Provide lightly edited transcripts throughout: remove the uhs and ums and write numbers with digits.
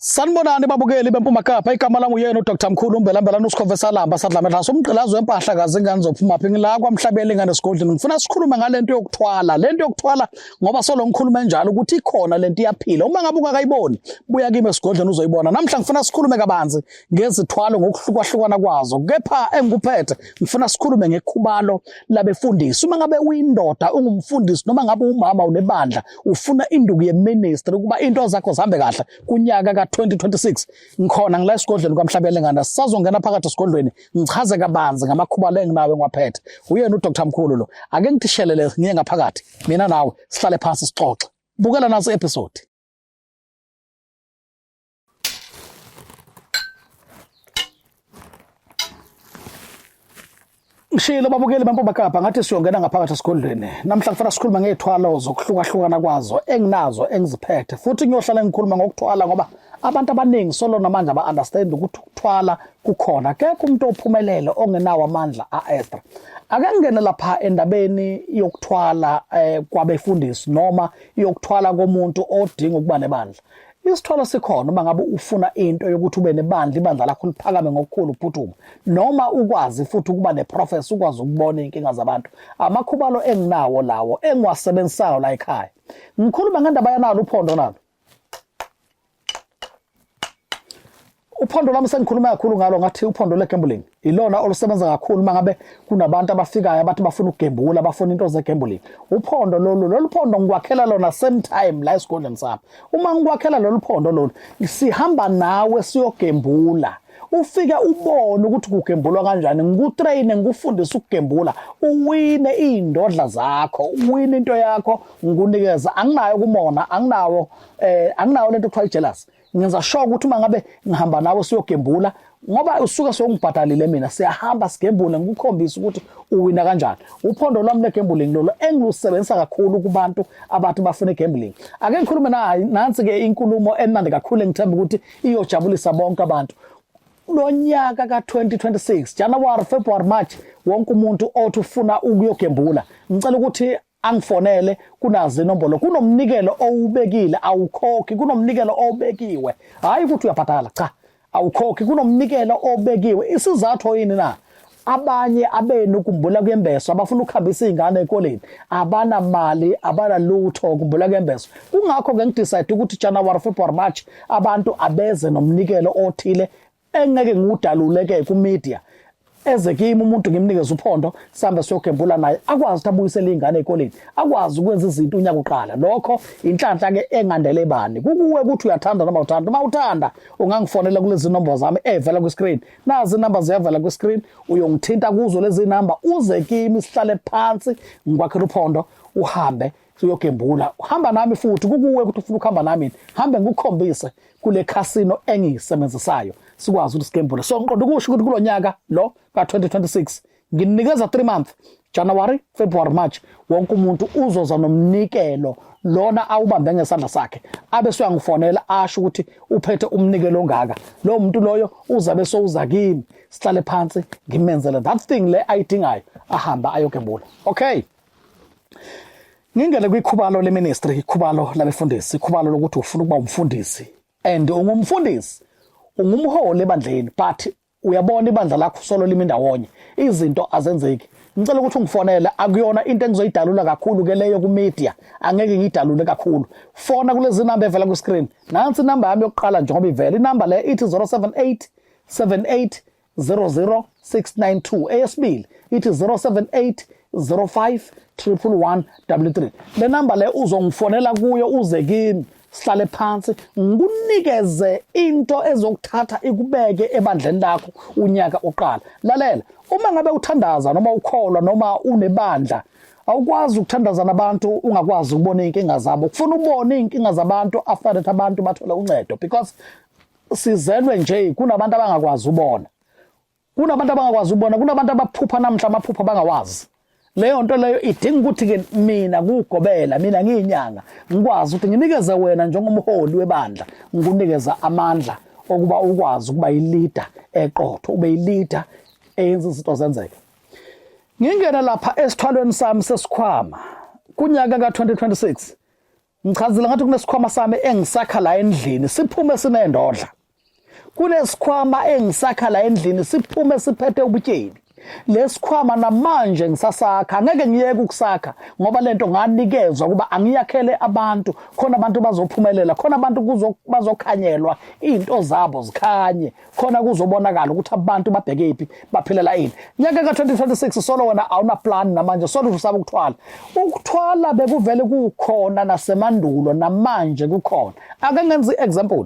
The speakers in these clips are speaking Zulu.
Sanibonani babukeli bempuma Kapa igama lami uyena uDr Mkhulu umbelambelana usikhonvesalamba sadlamela soMgqilazi wempahla kazi ingane zophuma phi ngila kwaMhlabeli ingane esigodleni ngifuna sikhulume ngalento yokuthwala ngoba solo ngikhuluma njalo ukuthi ikhona lento iyaphila uma ngabe ungakayiboni buya kimi esigodleni uzoyibona namhla ngifuna sikhulume kabanzi ngezithwalo ngokuhlukahlukana kwazo kepha engikuphethe ngifuna sikhulume ngekhubalo labefundisi uma ngabe uyindoda ungumfundisi noma ngabe umama unebandla ufuna induku yeministry ukuba into zakho zihambe kahle kunyaka ka 2026 ngikhona ngila esigodleni kwaMhlabeli ngane sisazongena phakathi esigodlweni ngichaze kabanzi ngamakhubalo enginawe ngwaphethe uyena uDr Mkhulu lo ake ngithishelele ngiye ngaphakathi mina nawe sihlale phansi sixoxe bukela naso episode. Ngishilo babukeli bempuma Kapa ngathi siyongena ngaphakathi esigodlweni namhla ngifuna sikhuluma ngezithwalo zokuhlukahlukana kwazo enginazo engiziphethe futhi ngiyohlala ngikhuluma ngokuthwala ngoba abantu abaningi solo namanje aba-understand ukuthi ukuthwala kukhona kekho umuntu ophumelele ongenawo amandla a-extra. Ake ngene lapha endabeni yokuthwala kwabefundisi noma yokuthwala komuntu odinga ukuba nebandla. Isithwalo sikhona uma ngabe ufuna into yokuthi ube nebandla ibandla lakho liphakame ngokukhulu uphuthuma noma ukwazi futhi ukuba neprofesi ukwazi ukubona inkinga zabantu. Amakhubalo enginawo lawo engiwasebenzisayo la ekhaya. Ngikhuluma ngendaba yanalo uphondo nalo. Uphondo lami sengikhuluma kakhulu ngalo ngathi uphondo legambling ilona olusebenza kakhulu mangabe kunabantu abafikayo abathi bafuna ukugembula bafuna into zegambling. Uphondo lolu phondo ngikwakhela lona same time la esigodleni sami. Uma ngikwakhela lolu phondo lolu sihamba nawe siyogembula. Ufike ubone ukuthi kugembulwa kanjani ngikutrain ngikufundisa ukugembula uwine indodla zakho uwine into yakho ngikunikeza anginayo kumona anginawo lento ekuthiwa jealous. Ngenza sure ukuthi uma ngabe ngihamba nawe siyogembula ngoba usuke songibhadalile mina siyahamba sigembule ngikukhombisa ukuthi uwina kanjani. Uphondo lwami legambling lolo engilusebenzisa kakhulu kubantu abathi bafuna igambling. Ake ngikhulume nansi ke inkulumo emnandi kakhulu engithemba ukuthi iyojabulisa bonke abantu. Lo nyaka ka 2026 January February March wonke umuntu othi ufuna ukuyogembula ngicela ukuthi angifonele kunazi inombolo kunomnikelo owubekile awukhokhi kunomnikelo obekiwe hayi ukuthi uyabhadala cha awukhokhi kunomnikelo obekiwe isizathu yini na abanye abenu kumbula kwembeso abafuna ukuhambisa izingane ekoleni abana mali abana lutho kumbula kwembeso kungakho ke ngidecide ukuthi January February March abantu abeze nomnikelo othile engeke ngudaluleke ku media eze kimi umuntu ngimnikeza uphondo sambe siyogembula naye akwazi ukuthi abuyisele izingane ekoleni akwazi ukwenza izinto unyaka uqala lokho inhlanhla ke engandele bani kukuwe ukuthi uyathanda noma uthanda uma uthanda ungangifonela kulezi nombolo zami evela ku screen nazi inamba ziyavela ku screen uyongithinta kuzo lezi namba uze kimi sihlale phansi ngikwakhela uphondo uhambe siyogembula uhamba nami futhi kukuwe ukuthi ufuna ukuhamba nami hambe ngikukhombise kule casino engiyisebenzisayo sikwazi ukuthi sigembule so ngiqonda ukusho ukuthi kulonyaka lo ka 2026 nginikeza 3 months January February March wonke umuntu uzoza nomnikelo lona awubambe ngesandla sakhe abe soyangifonela asho ukuthi uphethe umnikelo ongaka lo muntu loyo uzabe souza kimi sihlale phansi ngimenzele that thing le ayidingayo ahamba ayogembula. Okay, ngingele kwikhubalo leministry ikhubalo labefundisi ikhubalo lokuthi ufuna ukuba umfundisi and ungumfundisi ungumholi ebandleni but uyabona ibandla lakho solo limi ndawonye izinto azenzeki ngicela ukuthi ungifonele akuyona into engizoyidalula kakhulu ke leyo ku media angeke ngiyidalule kakhulu fona kulezi namba evela ku screen nansi inamba yami yokuqala njengoba ivela inamba le ithi 078 78 00692 eyesibili ithi 078 05 11133 le namba le uzongifonela kuyo uze kimi sihlale phansi ngikunikeze into ezokuthatha ikubeke ebandleni lakho unyaka oqala. Lalela uma ngabe uthandaza noma ukholwa noma unebandla awukwazi ukuthandaza nabantu ungakwazi ukubona inkinga zabo kufuna ubone inkinga zabantu after that abantu bathola uncedo because sizelwe nje kunabantu abangakwazi ubona kunabantu abaphupha namhla amaphupha bangawazi. Leyo nto leyo idinga ukuthi ke mina ngugobela mina ngiyinyanga ngikwazi ukuthi nginikeze wena njengomholi webandla ngikunikeza amandla okuba ukwazi ukuba yileader eqotho ube yileader eyenza izinto zenzeke. Ngingena lapha esithwalweni sami sesikhwama kunyaka ka 2026 ngichazile ngathi kunesikhwama sami engisakha la endlini siphume sinendodla. Kunesikhwama engisakha la endlini siphume siphethe ubutsheni. Lesikhwama namanje ngisasakha, ngeke ngiyeke ukusakha ngoba lento nganikezwa kuba angiyakhele abantu, khona abantu bazophumelela, khona abantu bazokhanyelwa into zabo zikhanye, khona kuzobonakala ukuthi abantu babheke iphi, baphilela ini. Nyaka ka-2026 solo wena awuna plan namanje, solo usaba ukuthwala. Ukuthwala bekuvele kukhona nasemandulo, namanje kukhona. Ake ngenze i-example.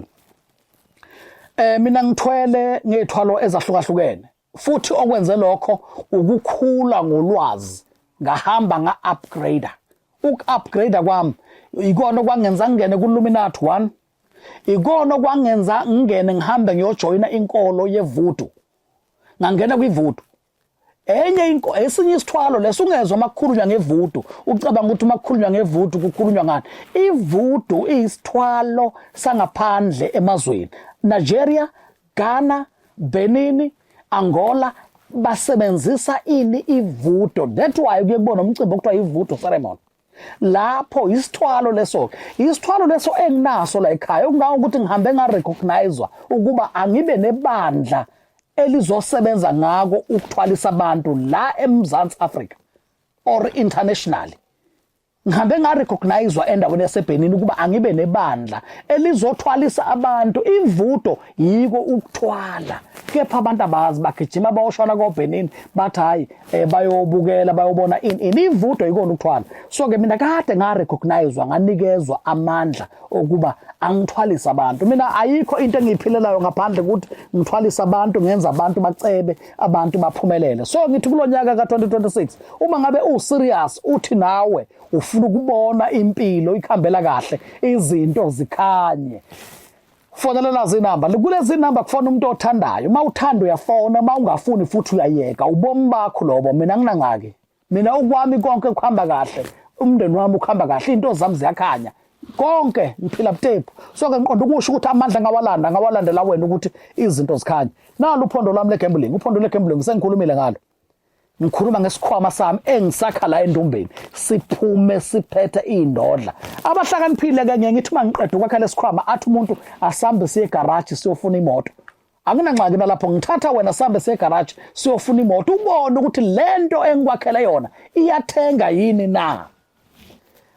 Mina ngithwele ngethwalo ezahlukahlukene. Futhi okwenze lokho ukukhula ngolwazi, ngahamba nga-upgrader. Uku-upgrader kwami ikona okwangenza ngingene ku-Illuminati 1, ikona okwangenza ngingene ngihambe ngiyojoyina inkolo yevudu, ngangena kwivudu. Esinye isithwalo leso ungezwa makukhulunywa ngevudu, ucabanga ukuthi makukhulunywa ngevudu kukhulunywa ngani. Ivudu iyisithwalo sangaphandle emazweni. Nigeria, Ghana, Benin, Angola basebenzisa ivudo. That's why kuye kubona umcimbi okuthiwa ivudo ceremony. Lapho isithwalo leso enginaso la ekhaya, okungawo ukuthi ngihambe ngarecognizwa ukuba angibe nebandla elizosebenza ngako ukuthwalisa abantu la eMzansi Afrika or internationally. Ngihambe ngarecognizwa endaweni yaseBenin ukuba angibe nebandla elizothwalisa abantu. Ivudo yiko ukuthwala. Kepha abantu abazi bagijima bayoshona koBenin bathi hayi bayobukela bayobona ivudo yikona ukuthwala. So ke mina kade ngarecognizwa, nganikezwa amandla okuba angithwalisa abantu. Mina ayikho into engiyiphilelayo ngaphandle ukuthi ngithwalisa abantu, ngenza abantu bacebe, abantu baphumelele. So ngithi kulonyaka ka-2026 uma ngabe serious uthi nawe ufuna ukubona impilo ikhambela kahle, izinto zikhanye, fonelela zinamba. Kulezi namba kufona umuntu othandayo. Uma uthanda uyafona, uma ungafuni futhi uyayeka. Ubomi bakho lobo. Mina nginangaki. Mina ukwami konke kuhamba kahle. Umndeni wami ukhamba kahle, into zami ziyakhanya. Konke ngiphila butepu. So ke ngiqonda ukusho ukuthi amandla ngawalandela wena ukuthi izinto zikhanye. Nalo uphondo lwami legambling. Uphondo legambling sengikhulumile ngalo. Ngikhuluma ngesikhwama sami engisakha la endumbeni, siphume siphethe indodla. Abahlakaniphile ke ngithi uma ngiqeda ukwakha lesikhwama athi umuntu asambe siye egarage siyofuna imoto. Akunangxaki nalapho, ngithatha wena sambe siye egarage siyofuna imoto, ubone ukuthi lento engikwakhela yona iyathenga yini na.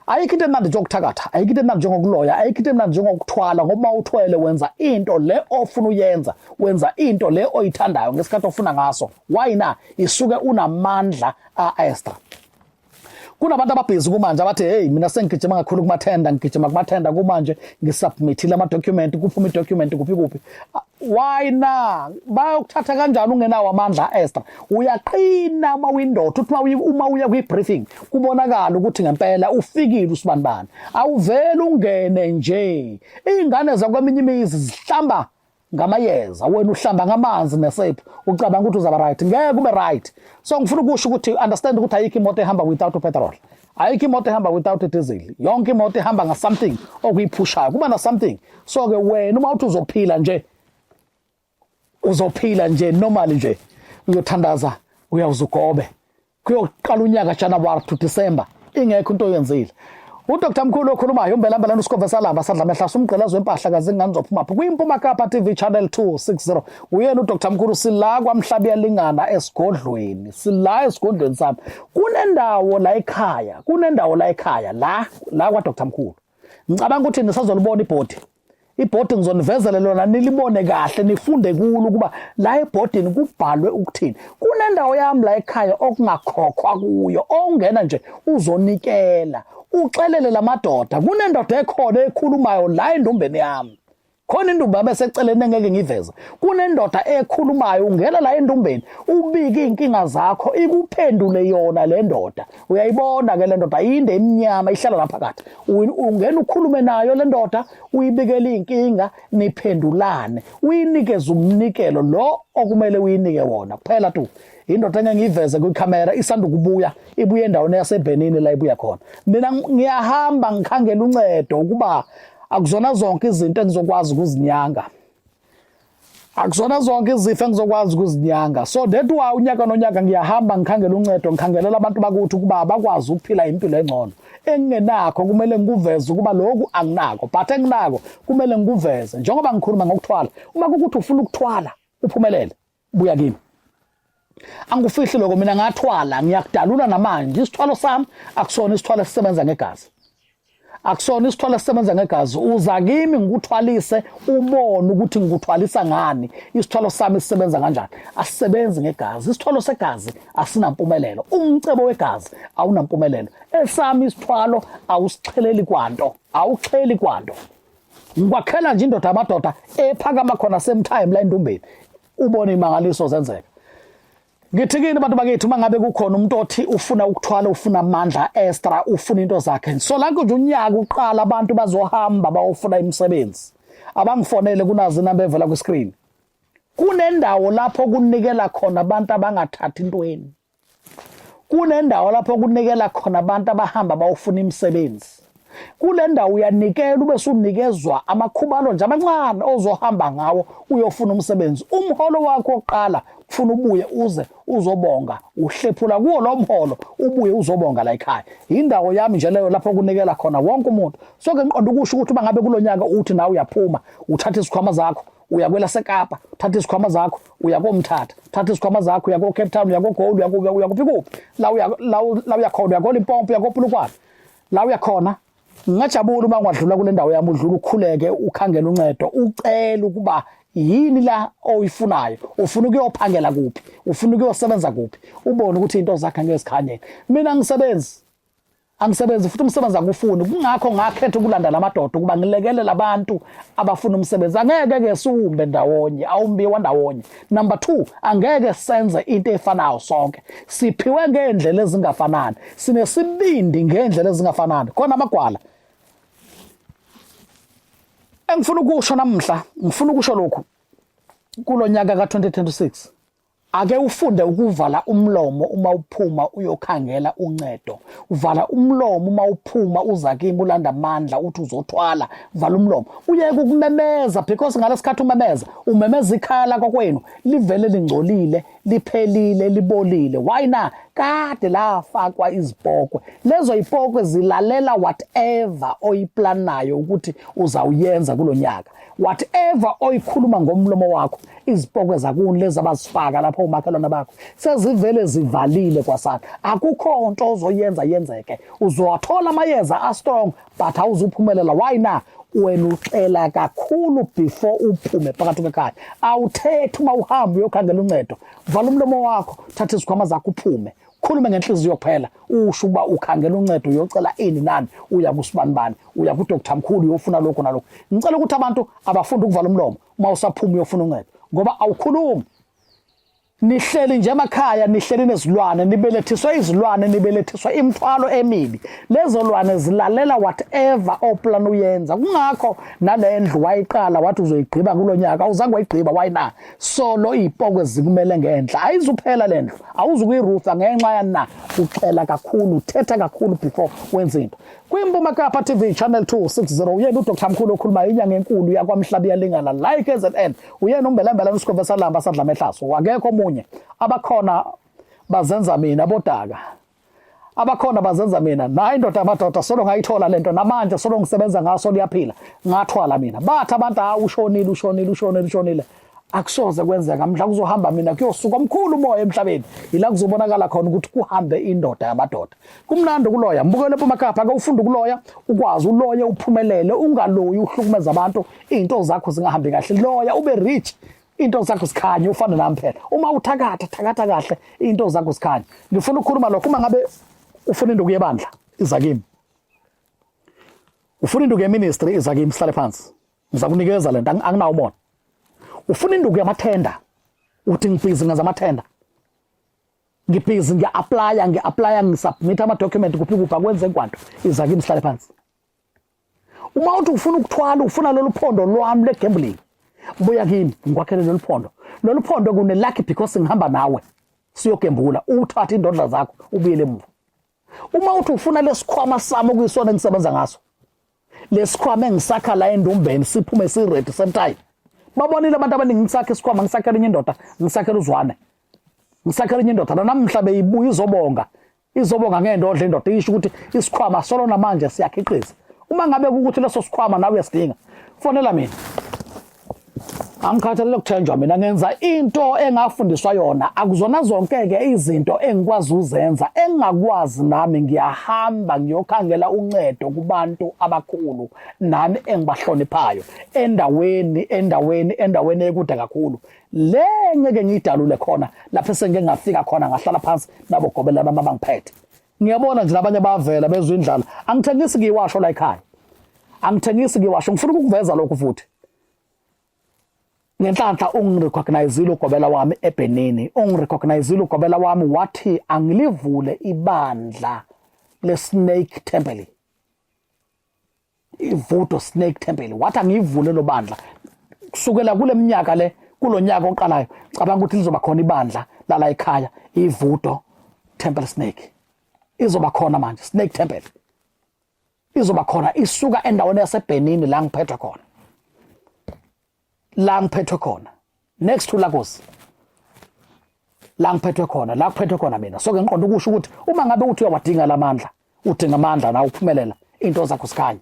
Ayikho into emnandi njengokuthakatha, ayikho into emnandi njengokuloya, ayikho into emnandi njengokuthwala ngoba uthwele wenza into le ofuna uyenza, wenza into le oyithandayo ngesikhathi ofuna ngaso. Why na? Isuke unamandla extra. Kunabantu ababhizi kumanje abathi hey mina sengigijima kakhulu kumathenda, ngigijima kumathenda kumanje ngisubmithile ama-document, kuphuma i-document kuphi. Why na? Bayokuthatha kanjani ungenawo amandla extra? Uyaqina uma uyindoda uthi uma uya kwi-briefing kubonakala ukuthi ngempela ufikile usibanibani. Awuvele ungene nje. Iy'ngane zakweminye imizi zihlamba ngamayeza, wena uhlamba ngamanzi nesepho, ucabanga ukuthi uzaba right. Ngeke kube right. So ngifuna ukusho ukuthi understand ukuthi ayikho imoto ehamba without petrol, ayikho imoto ehamba without diesel. Yonke imoto ehamba nga something okuyiphushayo, kuba na something. So ke wena uma uthi uzophila nje normal nje, uyothandaza, uyawuzugobe kuyoqala unyaka January to December ingekho into oyenzile. UDr Mkhulu okhulumayo umbelambela uSikhova sadla mehla umgqelazo wempahla kaze ngani zophuma pha kwiMpuma Kapa TV channel 260. Uyena uDr Mkhulu sila kwaMhlabi yalingana esigodlweni, sila esigodlweni sami. Kunendawo la ekhaya, la kwa Dr Mkhulu. Ngicabanga ukuthi nisazolibona ibhodi ngizonivezela lona nilibone kahle, nifunde kulo ukuba la ebhodini kubhalwe ukuthini. Kunendawo yami la ekhaya okungakhokhwa kuyo, ongena nje uzonikela, uxelele lamadoda. Kunendoda ekhona ekhulumayo la endombeni yami. Khona indumba besecelene ngeke ngiveza. Kunendoda ekhulumayo, ungena la endombeni ubike inkinga zakho ikuphendule yona le ndoda. Uyayibona ke le ndoda inde eminyama ihlala lapha phakathi. Ungena ukhulume nayo le ndoda, uyibikele inkinga, niphendulane, uyinikeze umnikelo lo okumele uyinike wona kuphela tu. Indoda engeke ngiveze kwicamera isanda ukubuya, ibuye endaweni yaseBenin la ibuya khona. Mina ngiyahamba ngikhangela uncedo ukuba akuzona zonke izinto engizokwazi ukuzinyanga, akuzona zonke izifo engizokwazi ukuzinyanga. So that why unyaka nonyaka ngiyahamba ngikhangela uncedo, ngikhangelela abantu bakuthi ukuba bakwazi ukuphila impilo engcono. engenakho kumele ngikuveze kuba lokhu anginako, but enginako kumele ngikuveze. Njengoba ngikhuluma ngokuthwala, uma kukuthi ufuna ukuthwala uphumelele, buya kimi. Angufihli lokho, mina ngathwala, ngiyakudalula namanje. Isithwalo sami akusona isithwalo esisebenza ngegazi. Akusona isithwalo esisebenza ngegazi. Uza kimi ngikuthwalise ubone ukuthi ngikuthwalisa ngani. Isithwalo sami sisebenza kanjani? Asisebenzi ngegazi. Isithwalo segazi asinampumelelo. Umcebo wegazi awunampumelelo. Esami isithwalo awusicheleli kwanto, awucheli kwanto. Ngikwakhela nje indoda amadoda ephakama khona semtime la endumbeni. Ubone imangaliso zenzeka. Ngithi kini abantu bakithi uma ngabe kukhona umuntu othi ufuna ukuthwala, ufuna amandla extra, ufuna into zakhe. So la nje unyaka uqala abantu bazohamba bayofuna imisebenzi. Abangifonele kunazi inamba evela ku screen. Kunendawo lapho kunikela khona abantu abangathathi intweni. Kunendawo lapho kunikela khona abantu abahamba bayofuna imisebenzi. Kule ndawo uyanikela ube sunikezwa amakhubalo nje amancane ozohamba ngawo uyofuna umsebenzi. Umholo wakho oqala kufuna ubuye uze uzobonga, uhlephula kuwo lo mholo ubuye uzobonga la ekhaya. Indawo yami nje leyo lapho kunikela khona wonke umuntu. So ke ngiqonda ukusho ukuthi bangabe kulonyaka uthi nawe uyaphuma, uthatha isikhwama zakho uya kwela seKapa, uthatha isikhwama zakho uya koMthatha, uthatha isikhwama zakho uya ko Cape Town, uya ko Gold, uya kuphi la uya khona, uya ko Limpopo, uya ko Polokwane. La uya khona ngingajabula uma ngadlula kule ndawo yami, udlula ukhuleke ukhangela uncedo, ucela ukuba yini la oyifunayo, ufuna ukuyophangela kuphi, ufuna ukuyosebenza kuphi, ubone ukuthi into zakhe angeke zikhanyele. Mina angisebenzi futhi umsebenzi akufuni. Kungakho ngakhetha ukulanda lamadoda ukuba ngilekelela abantu abafuna umsebenzi. Angeke ke siumbe ndawonye, awumbiwa ndawonye. Number 2, angeke senze into efanayo sonke. Siphiwe ngendlela ezingafanani, sinesibindi ngendlela ezingafanani. Khona amagwala engifuna ukusho namhla, ngifuna ukusho lokhu kulonyaka ka2026. Ake ufunde ukuvala umlomo uma uphuma uyokhangela uncedo. Uvala umlomo uma uphuma uza kimi ulanda amandla uthi uzothwala. Vala umlomo. Uyeke ukumemeza, because ngalesikhathi umemeza ikhala kokwenu livele lingcolile, liphelile, libolile. Why na? Kade lafakwa izipokwe. Lezo izipokwe zilalela whatever oyiplanayo ukuthi uzawuyenza kulonyaka. Whatever oyikhuluma ngomlomo wakho, izipokwe zakuni lezi abazifaka lapho umakhelwane bakho sezivele zivalile kwasana. Akukho nto ozoyenza yenzeke. Uzowathola amayeza a-strong but awuzuphumelela. Why na? Wena ucela kakhulu before uphume phakathi kwekhaya. Awuthethi uma uhamba uyokhangela uncedo. Vala umlomo wakho, thatha izikhwama zakho uphume. Khulume ngenhliziyo kuphela. Usho uba ukhangela uncedo uyocela ini nani, uya kusibanibani, uya ku Dr. Mkhulu uyofuna lokho nalokho. Ngicela ukuthi abantu abafundi ukuvala umlomo uma usaphuma uyofuna uncedo, ngoba awukhulumi. Nihleli nje emakhaya, nihleli nezilwane, nibelethiswa izilwane, nibelethiswa imithwalo emibi. Lezo lwane zilalela whatever oplan uyenza. Kungakho nale ndlu wayiqala wathi uzoyigqiba kulonyaka, awuzange wayigqiba. Why na? Solo izipokwe zikumele ngenhla. Ayizuphela le ndlu, awuzukuyirutha ngenxa yani na. Ucela kakhulu, uthetha kakhulu before wenza into. Kwimpuma Kapa TV channel 260 uyena uDr. Mkhulu okhuluma inyanga enkulu yakwaMhlabi yalingana like KZN. Uyena umbelembela uSikhova Salamba sadla mehlaso. Akekho omunye. Abakhona bazenza mina bodaka. Abakhona bazenza mina. Na indoda amadoda solo ngayithola lento namanje solo ngisebenza ngaso liyaphila. Ngathwala mina. Bathi abantu ushonile. Akusoze kwenzeka mhla kuzohamba mina kuyosuka omkhulu umoya emhlabeni. Ila kuzobonakala khona ukuthi kuhambe indoda yamadoda. Kumnandi kuloya. Mbukele eMpuma Kapa ake ufunde ukuloya, ukwazi uloye uphumelele, ungaloyi uhlukumeza abantu, into zakho zingahambi kahle. Loya ube rich, into zakho zikhanye ufana nami phela. Uma uthakatha kahle, into zakho zikhanye. Ngifuna ukukhuluma lokho uma ngabe ufuna induku yebandla iza kimi. Ufuna induku yeministry iza kimi, sihlale phansi. Ngizakunikeza lento anginawo ubona. Ufuna induku yamathenda, uthi ngibhizi ngaza amathenda. Ngibhizi ngi-apply ngisubmit ama-document kuphi akwenze kwanto. Iza kimi sihlale phansi. Uma uthi ufuna ukuthwala, ufuna lolu phondo lwami le-gambling, buya kimi ngikwakhele lolu phondo. Lolu phondo kune-lucky because ngihamba nawe siyogembula, uthathe indodla zakho ubuyele emuva. Uma uthi ufuna lesikhwama sami okuyisona engisebenza ngaso, lesikhwama engisakha la endumbeni siphume si-ready same time. Babonile abantu abaningi ngisakhe isikhwama, ngisakhela inye indoda, ngisakhela uZwane, ngisakhela inye indoda namhla beyibuya izobonga. izobonga ngendodla indoda isho ukuthi isikhwama solona manje siyakhiqiza. Uma ngabe ukuthi leso sikhwama nawe uyasidinga, fonela mina. Angikhathalele ukuthenjwa, mina ngenza into engafundiswa yona. Akuzona zonke-ke izinto engikwazi uzenza, engingakwazi nami ngiyahamba ngiyokhangela uncedo kubantu abakhulu nami engibahloniphayo endaweni ekude kakhulu. Le ngeke ngiyidalule khona lapho esengeke ngafika khona ngahlala phansi nabo gobela bami abangiphethe. Ngiyabona nje nabanye bavela bezwe indlala. Angithengisi ngiyiwasho la ekhaya. Angithengisi ngiyiwasho, ngifuna ukuveza lokho futhi. Ngenhlanhla ungirecognizile ugobela wami eBhenini, ungirecognizile ugobela wami wathi angilivule ibandla leSnake Temple. Ivuto Snake Temple. Wathi angivule lo bandla. Kusukela kule minyaka le, kulonyaka oqalayo, cabanga ukuthi lizoba khona ibandla la ekhaya, ivuto Temple Snake. Izoba khona manje Snake Temple. Izoba khona isuka endaweni yaseBhenini la ngiphethwe khona. La ngiphethwe khona next to Lagos, la ngiphethwe khona, la kuphethwe khona mina. So ke ngiqonda ukusho ukuthi uma ngabe uthi uyawadinga lamandla, udinga amandla na uphumelela into zakho sikhanya.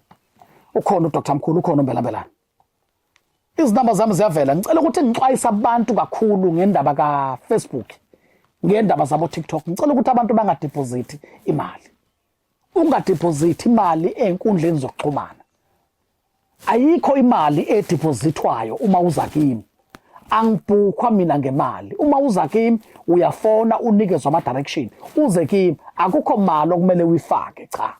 Ukhona uDr Mkhulu, ukhona uMbelambelane. Izinamba zami ziyavela. Ngicela ukuthi ngixwayise abantu kakhulu ngendaba kaFacebook, ngendaba zabo TikTok. Ngicela ukuthi abantu bangadeposit imali. Ungadeposit imali einkundleni zokuxhumana. Ayikho imali edepositwayo uma uza kimi. Angibhukhwa mina ngemali. Uma uza kimi uyafona unikezwe ama direction. Uze kimi akukho mali okumele uyifake, cha.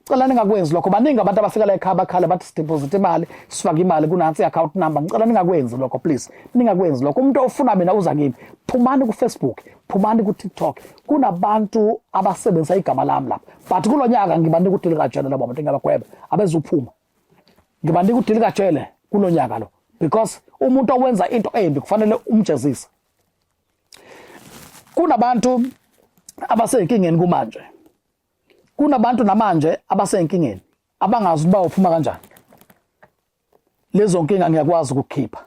Ngicela ningakwenzi lokho. Baningi abantu abafika la ekhaya bakhala bathi deposit imali, sifaka imali kunansi account number. Ngicela ningakwenzi lokho please. Ningakwenzi lokho. Umuntu ofuna mina uza kimi. Phumani ku Facebook, phumani ku TikTok. Kunabantu abasebenzisa igama lami lapha. But kulonyaka ngibanika uDilika Jele labo abantu engabagweba abezuphuma. Ngibanika uDilika Jele kulonyaka lo because umuntu owenza into embi kufanele umjezise. Kunabantu abasenkingeni kumanje. Kunabantu namanje abasenkingeni abangazi uba uphuma kanjani. Lezo nkinga ngiyakwazi ukukhipha.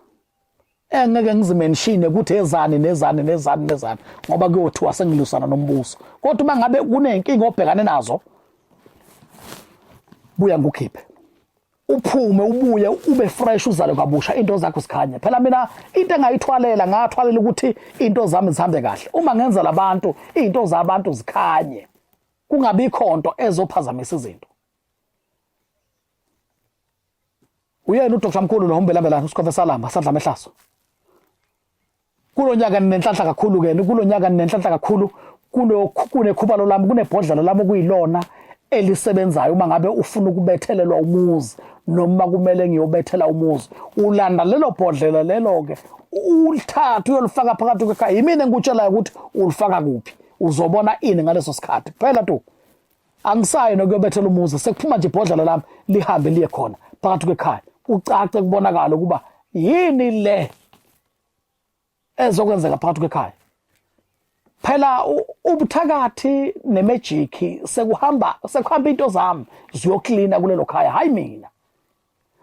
Engeke ngizimenshine ukuthi ezani ngoba kuyothiwa sengilusana nombuso. Kodwa uma ngabe kunenkinga obhekane nazo, buya ngukhiphe. Uphume ubuye ube fresh uzale kabusha into zakho sikhanya. Phela mina into engayithwalela ngathwalela ukuthi into zami zihambe kahle. Uma ngenza labantu into zabantu zikhanye, kungabi khonto ezophazamisa izinto. Uyena uDr Mkhulu lo Mbelambelane uSikhova Lamba sadla mehlaso. Kulonyaka nenhlanhla kakhulu ke, kulonyaka nenhlanhla kakhulu kunekhubalo lami, kunebhodlela lami kuyilona elisebenzayo uma ngabe ufuna ukubethelelwa umuzi noma kumele ngiyobethela umuzi. Ulanda lelo bhodlela lelo ke ulithatha uyolifaka phakathi kwekhaya. Yimina engikutshela ukuthi ulifaka kuphi, uzobona ini ngaleso sikhathi. Phela tu angisayi nokuyobethela umuzi, sekuphuma nje ibhodlela lami lihambe liye khona phakathi kwekhaya. Ucace kubonakala ukuba yini le ezokwenzeka phakathi kwekhaya. Phela ubuthakathi nemagic sekuhamba into zami ziyoklina kulelo khaya, hayi mina.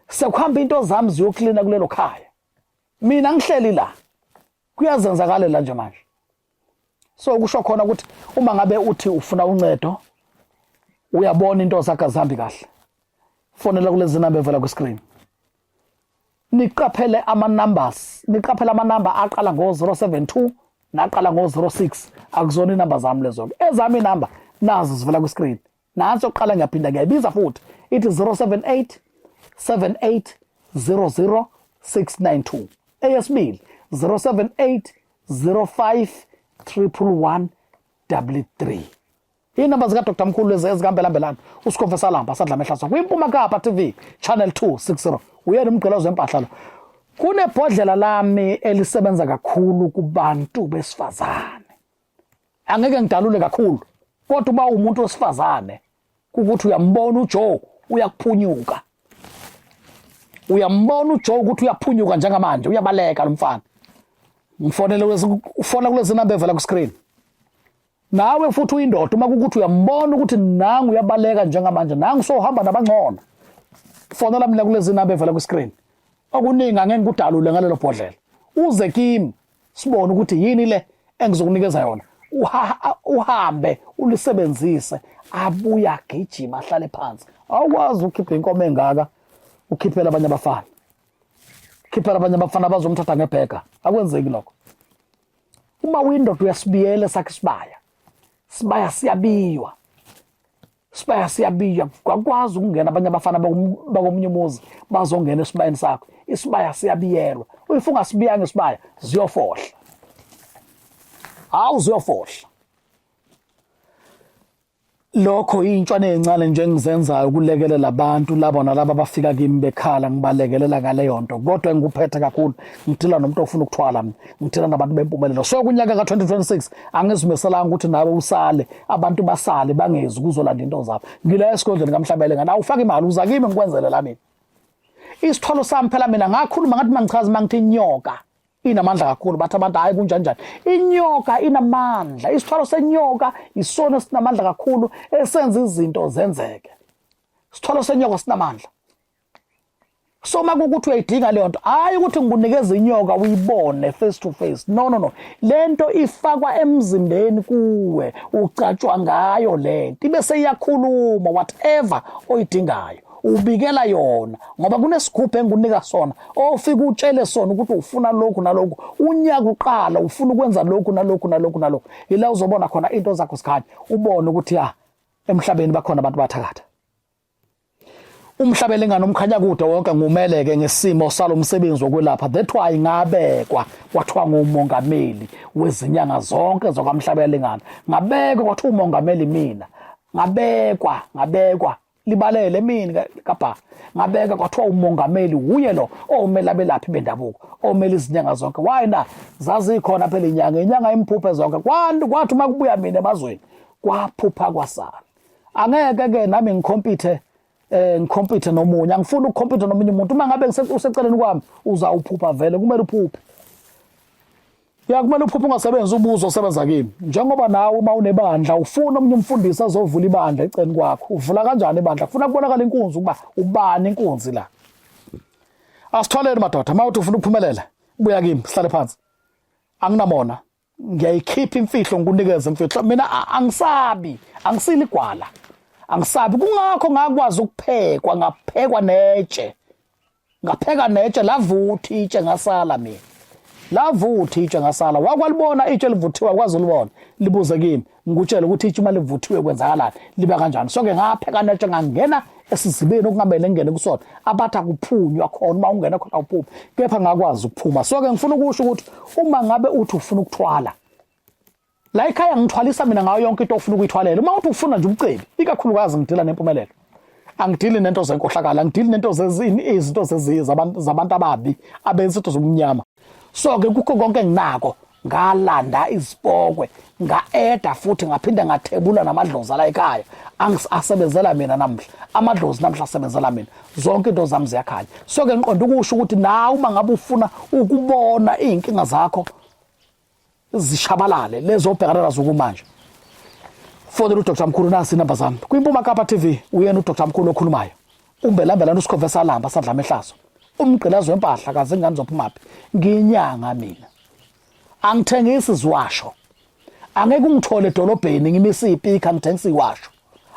Sekuhamba into zami ziyoklina kulelo khaya. Mina ngihleli la. Kuyazenzakalela nje manje. So kusho khona ukuthi uma ngabe uthi ufuna uncedo, uyabona into zakho zihambi kahle, fonela kulezi namba evela ku screen. Niqaphele ama numbers, niqaphele ama number aqala ngo-072 naqala ngo-06. Akuzona inamba zami lezo. Ezami inamba nazo zivela ku screen. Nansi oqala ngiyaphinda ngiyabiza futhi. It is 078 7800 692. Eyesibili 078 05 11133. Inamba zika Dr Mkhulu lezi ezikambelambelana uSikhova Lamba sadla mehlaso kwiMpuma Kapa TV channel 260. Uyena umgqelazo wempahla lo. Kunebhodlela lami elisebenza kakhulu kubantu besifazane. Angeke ngidalule kakhulu, kodwa uba umuntu wesifazane ukuthi uyambona uJoe uyakuphunyuka. Uyambona uJoe ukuthi uyaphunyuka njengamanje, uyabaleka lo mfana. Ufona kulezi namba evela ku screen. Nawe futhi uyindoda uma ukuthi uyambona ukuthi nangu uyabaleka njengamanje, nangu sohamba nabangcono. Fonela mina kulezi namba evela ku screen. Okuningi angeke ngikudalule ngalelo bhodlela. Uze kimi sibone ukuthi yini le engizokunikeza yona. uhambe ulisebenzise abuya gijima ahlale phansi. Awukwazi ukhipha inkomo engaka ukhiphela abanye abafana. Khiphela abanye abafana bazomthatha ngebhega. Akwenzeki lokho. Uma windoda uyasibiyela sakhe isibaya. Sibaya siyabiywa. Sibaya siyabiywa. Kwakwazi ukungena abanye abafana bakomunye umuzi bazongena esibayeni sakho. Isibaya siyabiyelwa. Uyifunga sibiyanga isibaya ziyofohla. Ziyofohla. Lokho intshwane ezincane nje engizenzayo ukulekelela abantu labo nalabo abafika kimi bekhala ngibalekelela ngale yonto. Kodwa ngikuphethe kakhulu. Ngidila nomuntu ofuna ukuthwala mina. Ngidila nabantu bempumelelo. So kunyaka ka2026 angizimeselanga ukuthi nawe usale, abantu basale bangezi ukuzolanda into zabo. Ngila esigodlweni kaMhlabele ngana ufaka imali uza kimi ngikwenzele la mina. Isitholo sami phela mina ngakhuluma ngathi mangichaza mangithi inyoka inamandla kakhulu bathi abantu hayi kunjanjani. Inyoka inamandla. Isithwalo senyoka isona sinamandla kakhulu esenza izinto zenzeke. Isithwalo senyoka sinamandla. So makukuthi uyayidinga le nto hayi ukuthi ngikunikeza inyoka uyibone face to face. No. Lento ifakwa emzimbeni kuwe ucatshwa ngayo lento ibese iyakhuluma whatever oyidingayo. Ubikela yona ngoba kunesigubhu engikunika sona ofika utshele sona ukuthi ufuna lokhu nalokhu unyaka uqala ufuna ukwenza lokhu nalokhu ila uzobona khona into zakho sikhanya ubone ukuthi emhlabeni bakhona abantu bathakatha. Umhlabele ngani umkhanya kude wonke ngumeleke ngesimo salo umsebenzi wokwelapha. That's why ngabekwa kwathiwa ngumongameli wezinyanga zonke zokwamhlabele ngani. Ngabekwa kwathiwa umongameli mina. Ngabekwa libalele mina kapha. Ngabeka kwathiwa umongameli uye lo omela belaphi bendabuko omela izinyanga zonke. Why na zazikhona phela inyanga imphuphe zonke. Kwathi uma kubuya mina emazweni kwaphupha kwasala. Angeke ke nami ngikhompithe nomunye. Angifuni ukukhompitha nomunye umuntu. Uma ngabe useceleni kwami uzawuphupha vele kumele uphuphe. Kumele uphuphe ungasebenzi ubuzo osebenza kimi. Njengoba nawe uma unebandla ufuna omunye umfundisi azovula ibandla eceni kwakho. Uvula kanjani ibandla? Ufuna kubonakala inkunzi ukuba ubani inkunzi la. Asitholeni madoda, mawuthi ufuna ukuphumelela. Buya kimi, sihlale phansi. Anginamona. Ngiyayikhipha imfihlo ngikunikeze imfihlo. Mina angisabi, angisili igwala. Angisabi kungakho ngakwazi ukuphekwa, ngaphekwa netshe. Ngapheka netshe lavuthi itshe ngasala mina. Lavuthi itshe ngasala. Wakwalibona itshe livuthiwa kwazi ulibona. Libuze kimi ngikutshela ukuthi itshe uma livuthiwe kwenzakalani liba kanjani. So ke ngapheka netshe ngangena esizibeni okungamele ngene kusona. Abathi akuphunywa khona uma ungena khona awuphuphi. Kepha ngakwazi ukuphuma. So ke ngifuna ukusho ukuthi uma ngabe uthi ufuna ukuthwala la ekhaya ngithwalisa mina ngayo yonke into ofuna ukuyithwalela. Uma uthi ufuna nje umcebi ikakhulukazi ngidila nempumelelo. Angidili nento zenkohlakala, angidili nento zezini izinto zabantu ababi abenza into zomnyama. So ke kukho konke enginako ngalanda izipokwe nga-eda futhi ngaphinda ngathebula namadlozi la ekhaya asebenzela mina namhla. Amadlozi namhla asebenzela mina. Zonke into zami ziyakhanya. So ke ngiqonda ukusho ukuthi nawe uma ngabe ufuna ukubona izinkinga zakho zishabalale lezo obhekana nazo kumanje. Fonela uDr Mkhulu nasi inamba zami. Kwimpuma Kapa TV uyena uDr Mkhulu okhulumayo. Umbelambela uSikhove Lamba sadla mehlazo. Umgqilazo wempahla kaze ngani zophumaphi. Nginyanga mina. Angithengisi iziwasho. Angeke ungithole edolobheni ngimisi ipika ngithengisa iwasho.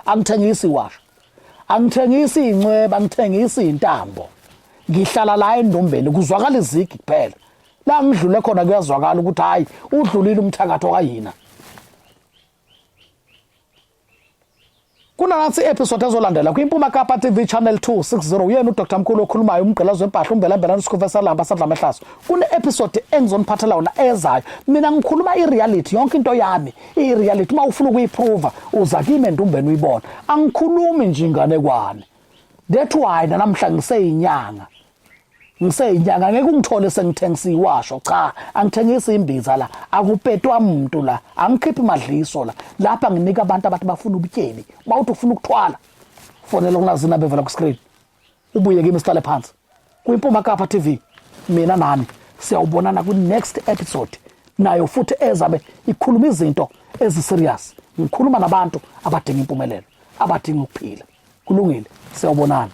Angithengisi iwasho. Angithengisi incweba, ngithengisi intambo. Ngihlala la endombeni kuzwakala izigi kuphela. La ngidlule khona kuyazwakala ukuthi hayi udlulile umthakatho kayina. Kunansi episode ezolandela kwimpuma Kapa TV channel 260 uyena uDr Mkhulu okhulumayo umgqilazo wempahla umbelambela uSikhove Lamba sadla mehlazo. Kune episode engizoniphathela wona ezayo. Mina ngikhuluma ireality yonke into yami. Ireality uma ufuna ukuyiprove uza kimi endumbeni uyibona. Angikhulumi nje inganekwane. That's why namhla ngiseyinyanga. Ngeke ungithole sengithengisa iwasho cha angithengisa imbiza la akupetwa umuntu la angikhiphi madliso la lapha nginika abantu abathi bafuna ubutyebi bawuthi ufuna ukuthwala fonela ungazina bevela ku screen ubuye kimi sihlale phansi kwimpuma Kapa TV mina nami siyawubonana ku next episode nayo futhi ezabe ikhuluma izinto eziserious ngikhuluma nabantu abadinga impumelelo abadinga ukuphila kulungile siyawubonana.